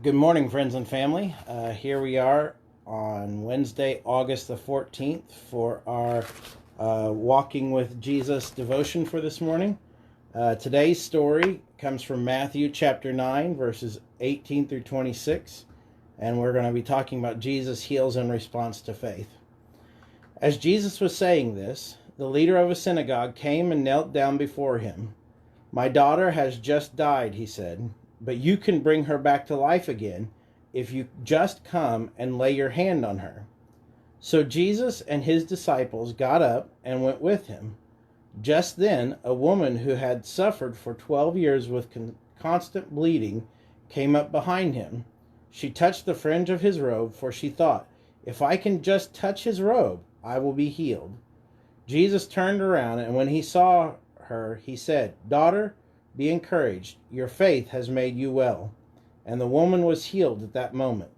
Good morning, friends and family. Here we are on Wednesday, August the 14th for our Walking with Jesus devotion for this morning. Today's story comes from Matthew chapter 9, verses 18 through 26, and we're going to be talking about Jesus heals in response to faith. As Jesus was saying this, the leader of a synagogue came and knelt down before him. "My daughter has just died," he said, "but you can bring her back to life again if you just come and lay your hand on her." So Jesus and his disciples got up and went with him. Just then, a woman who had suffered for 12 years with constant bleeding came up behind him. She touched the fringe of his robe, for she thought, "If I can just touch his robe, I will be healed." Jesus turned around, and when he saw her, he said, "Daughter, be encouraged. Your faith has made you well." And the woman was healed at that moment.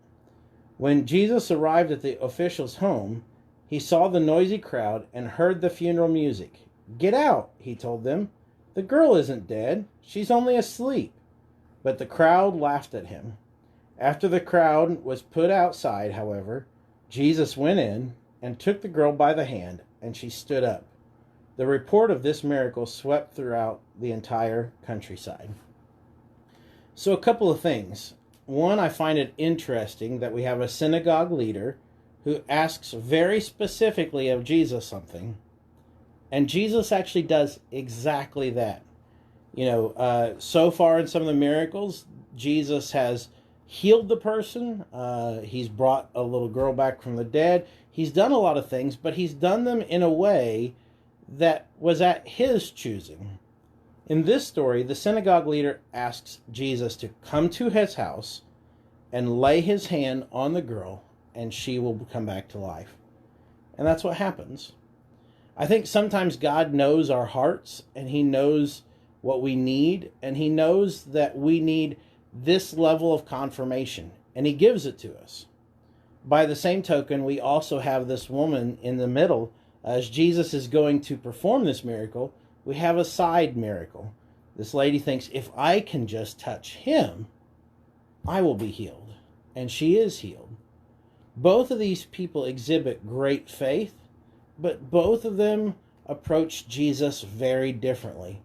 When Jesus arrived at the official's home, he saw the noisy crowd and heard the funeral music. "Get out," he told them. "The girl isn't dead. She's only asleep." But the crowd laughed at him. After the crowd was put outside, however, Jesus went in and took the girl by the hand, and she stood up. The report of this miracle swept throughout the entire countryside. So a couple of things. One, I find it interesting that we have a synagogue leader who asks very specifically of Jesus something, and Jesus actually does exactly that. So far in some of the miracles, Jesus has healed the person. He's brought a little girl back from the dead. He's done a lot of things, but he's done them in a way that was at his choosing. In this story, the synagogue leader asks Jesus to come to his house and lay his hand on the girl, and she will come back to life. And that's what happens. I think sometimes God knows our hearts, and he knows what we need, and he knows that we need this level of confirmation, and he gives it to us. By the same token, we also have this woman in the middle. As Jesus is going to perform this miracle, we have a side miracle. This lady thinks, if I can just touch him, I will be healed. And she is healed. Both of these people exhibit great faith, but both of them approach Jesus very differently.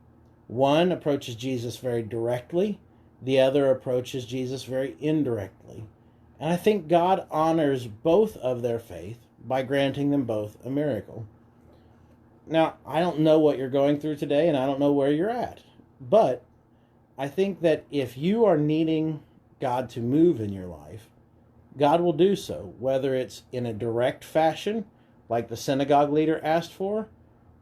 One approaches Jesus very directly. The other approaches Jesus very indirectly. And I think God honors both of their faith by granting them both a miracle. Now, I don't know what you're going through today, and I don't know where you're at. But I think that if you are needing God to move in your life, God will do so, whether it's in a direct fashion, like the synagogue leader asked for,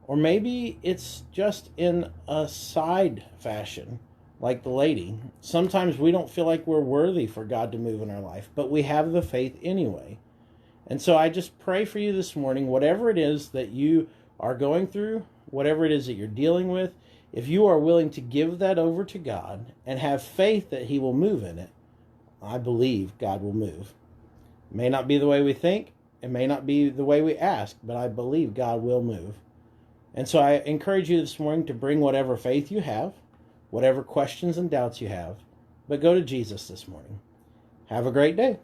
or maybe it's just in a side fashion, like the lady. Sometimes we don't feel like we're worthy for God to move in our life, but we have the faith anyway. And so I just pray for you this morning, whatever it is that you are going through, whatever it is that you're dealing with, if you are willing to give that over to God and have faith that he will move in it, I believe God will move. It may not be the way we think, it may not be the way we ask, but I believe God will move. And so I encourage you this morning to bring whatever faith you have, whatever questions and doubts you have, but go to Jesus this morning. Have a great day.